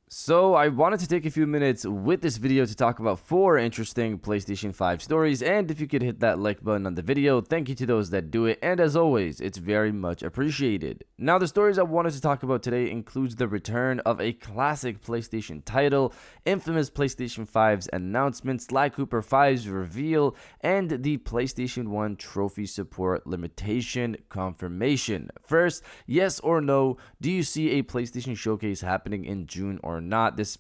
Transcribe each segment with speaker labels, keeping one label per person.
Speaker 1: So I wanted to take a few minutes with this video to talk about 4 interesting PlayStation 5 stories, and if you could hit that like button on the video, thank you to those that do it, and as always, it's very much appreciated. Now the stories I wanted to talk about today includes the return of a classic PlayStation title, infamous PlayStation 5's announcement, Sly Cooper 5's reveal, and the PlayStation 1 trophy support limitation confirmation. First, yes or no, do you see a PlayStation Showcase happening in June or not? This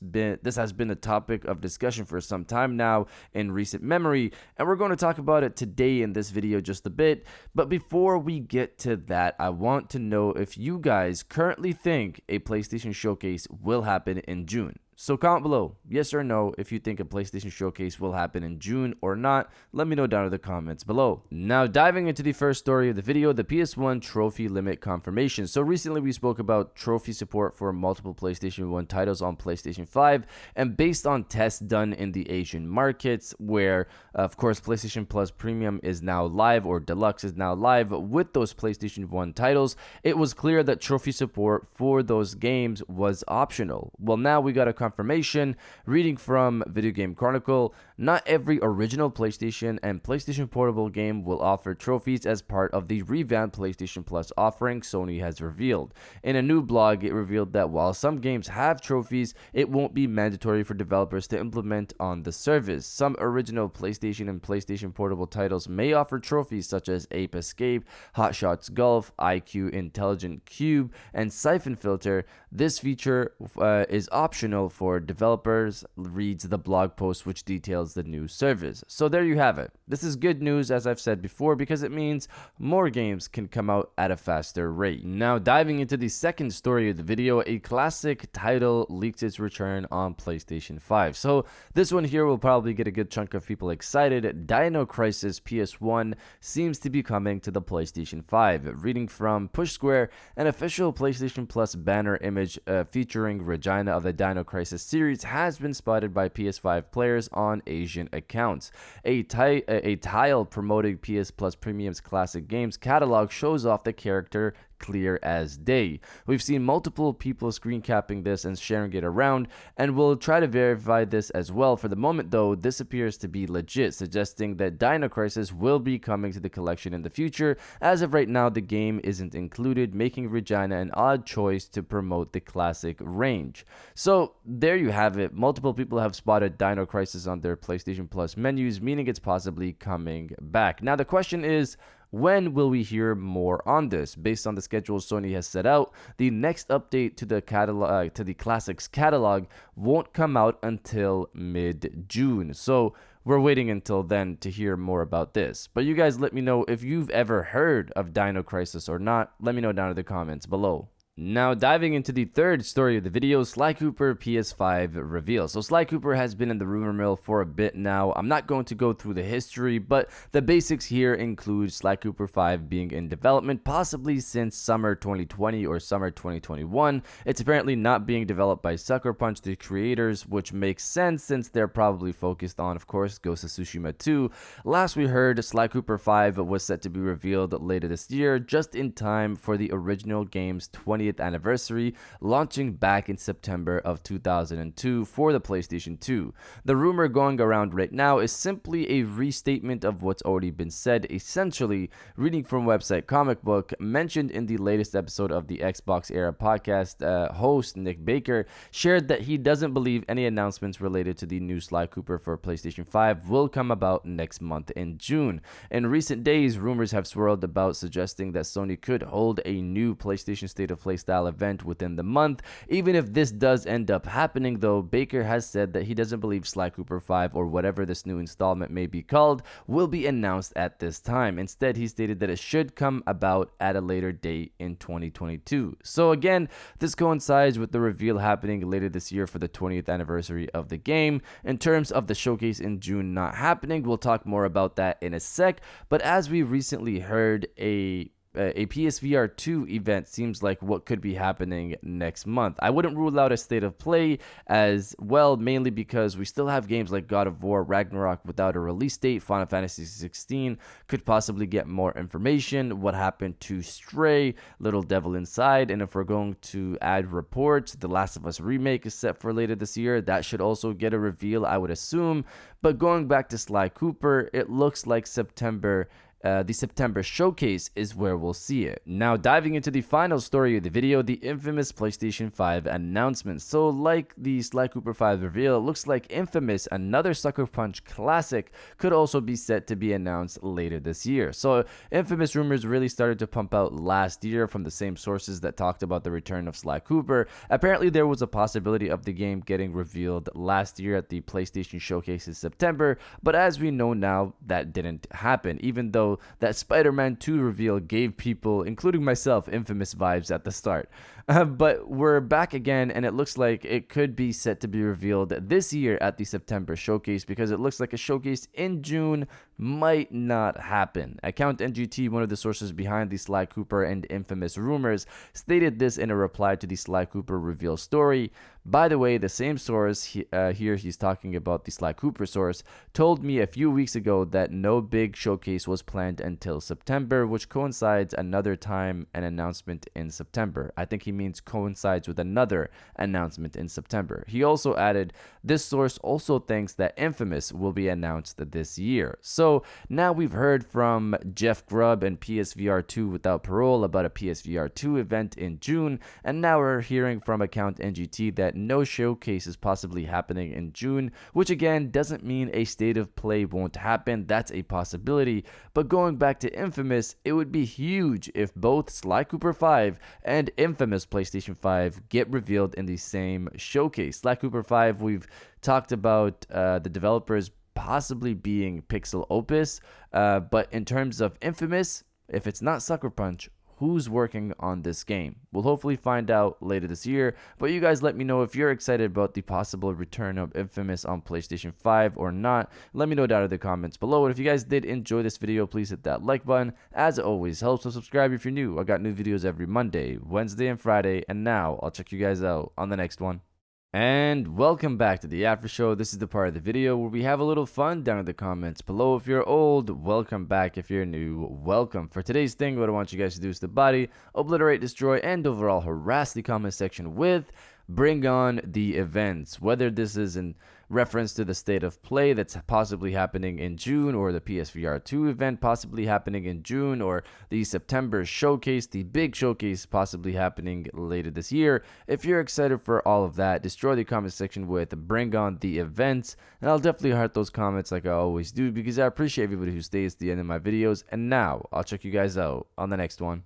Speaker 1: has been a topic of discussion for some time now in recent memory, and we're going to talk about it today in this video just a bit. But before we get to that, I want to know if you guys currently think a PlayStation Showcase will happen in June. So comment below, yes or no, if you think a PlayStation Showcase will happen in June or not. Let me know down in the comments below. Now diving into the first story of the video, the PS1 trophy limit confirmation. So recently we spoke about trophy support for multiple PlayStation 1 titles on PlayStation 5, and based on tests done in the Asian markets, where of course PlayStation Plus Premium is now live, or Deluxe is now live with those PlayStation 1 titles, it was clear that trophy support for those games was optional. Well, now we got a confirmation. Reading from Video Game Chronicle, not every original PlayStation and PlayStation Portable game will offer trophies as part of the revamped PlayStation Plus offering, Sony has revealed. In a new blog, it revealed that while some games have trophies, it won't be mandatory for developers to implement on the service. Some original PlayStation and PlayStation Portable titles may offer trophies such as Ape Escape, Hot Shots Golf, IQ Intelligent Cube, and Siphon Filter. This feature is optional for developers, reads the blog post which details the new service. So there you have it. This is good news, as I've said before, because it means more games can come out at a faster rate. Now diving into the second story of the video, a classic title leaks its return on PlayStation 5. So this one here will probably get a good chunk of people excited. Dino Crisis PS1 seems to be coming to the PlayStation 5. Reading from Push Square, an official PlayStation Plus banner image featuring Regina of the Dino Crisis series has been spotted by PS5 players on Asian accounts. A tile promoting PS Plus Premium's classic games catalog shows off the character clear as day. We've seen multiple people screen capping this and sharing it around, and we'll try to verify this as well. For the moment though, this appears to be legit, suggesting that Dino Crisis will be coming to the collection in the future. As of right now, the game isn't included, making Regina an odd choice to promote the classic range. So there you have it. Multiple people have spotted Dino Crisis on their PlayStation Plus menus, meaning it's possibly coming back. Now the question is, when will we hear more on this? Based on the schedule Sony has set out, the next update to the catalog, to the classics catalog, won't come out until mid-June. So we're waiting until then to hear more about this. But you guys let me know if you've ever heard of Dino Crisis or not. Let me know down in the comments below. Now diving into the third story of the video, Sly Cooper PS5 reveal. So Sly Cooper has been in the rumor mill for a bit now. I'm not going to go through the history, but the basics here include Sly Cooper 5 being in development possibly since summer 2020 or summer 2021. It's apparently not being developed by Sucker Punch, the creators, which makes sense since they're probably focused on, of course, Ghost of Tsushima 2. Last we heard, Sly Cooper 5 was set to be revealed later this year, just in time for the original game's 20th anniversary, launching back in September of 2002 for the PlayStation 2. The rumor going around right now is simply a restatement of what's already been said. Essentially, reading from website Comic Book, mentioned in the latest episode of the Xbox Era podcast, host Nick Baker shared that he doesn't believe any announcements related to the new Sly Cooper for PlayStation 5 will come about next month in June. In recent days, rumors have swirled about suggesting that Sony could hold a new PlayStation State of Play style event within the month. Even if this does end up happening though, Baker has said that he doesn't believe Sly Cooper 5, or whatever this new installment may be called, will be announced at this time. Instead, he stated that it should come about at a later date in 2022. So again, this coincides with the reveal happening later this year for the 20th anniversary of the game. In terms of the showcase in June not happening, we'll talk more about that in a sec, but as we recently heard, a a PSVR 2 event seems like what could be happening next month. I wouldn't rule out a state of play as well, mainly because we still have games like God of War Ragnarok without a release date. Final Fantasy 16 could possibly get more information. What happened to Stray, Little Devil Inside, and if we're going to add reports, The Last of Us remake is set for later this year. That should also get a reveal, I would assume. But going back to Sly Cooper, it looks like the September showcase is where we'll see it. Now, diving into the final story of the video, the infamous PlayStation 5 announcement. So like the Sly Cooper 5 reveal, it looks like Infamous, another Sucker Punch classic, could also be set to be announced later this year. So Infamous rumors really started to pump out last year from the same sources that talked about the return of Sly Cooper. Apparently there was a possibility of the game getting revealed last year at the PlayStation Showcase in September, but as we know now, that didn't happen, even though that Spider-Man 2 reveal gave people, including myself, Infamous vibes at the start. But we're back again, and it looks like it could be set to be revealed this year at the September showcase, because it looks like a showcase in June might not happen. Account NGT, one of the sources behind the Sly Cooper and Infamous rumors, stated this in a reply to the Sly Cooper reveal story. By the way, the same source, here he's talking about the Sly Cooper source, told me a few weeks ago that no big showcase was planned until September, which coincides another time an announcement in September. I think he means coincides with another announcement in September. He also added, this source also thinks that Infamous will be announced this year. So now we've heard from Jeff Grubb and PSVR 2 Without Parole about a PSVR 2 event in June, and now we're hearing from account NGT that no showcase is possibly happening in June, which again doesn't mean a state of play won't happen. That's a possibility. But going back to Infamous, it would be huge if both Sly Cooper 5 and Infamous PlayStation 5 get revealed in the same showcase. Sly Cooper 5, we've talked about the developers possibly being Pixel Opus, but in terms of Infamous, if it's not Sucker Punch, who's working on this game? We'll hopefully find out later this year, but you guys let me know if you're excited about the possible return of Infamous on PlayStation 5 or not. Let me know down in the comments below, and if you guys did enjoy this video, please hit that like button. As always, help, so subscribe if you're new. I got new videos every Monday, Wednesday, and Friday, and now I'll check you guys out on the next one. And welcome back to the after show. This is the part of the video where we have a little fun down in the comments below. If you're old, welcome back. If you're new, welcome. For today's thing, what I want you guys to do is to body, obliterate, destroy, and overall harass the comment section with bring on the events. Whether this is in reference to the state of play that's possibly happening in June, or the PSVR 2 event possibly happening in June, or the September showcase, the big showcase possibly happening later this year. If you're excited for all of that, destroy the comment section with bring on the events, and I'll definitely heart those comments like I always do, because I appreciate everybody who stays to the end of my videos. And now I'll check you guys out on the next one.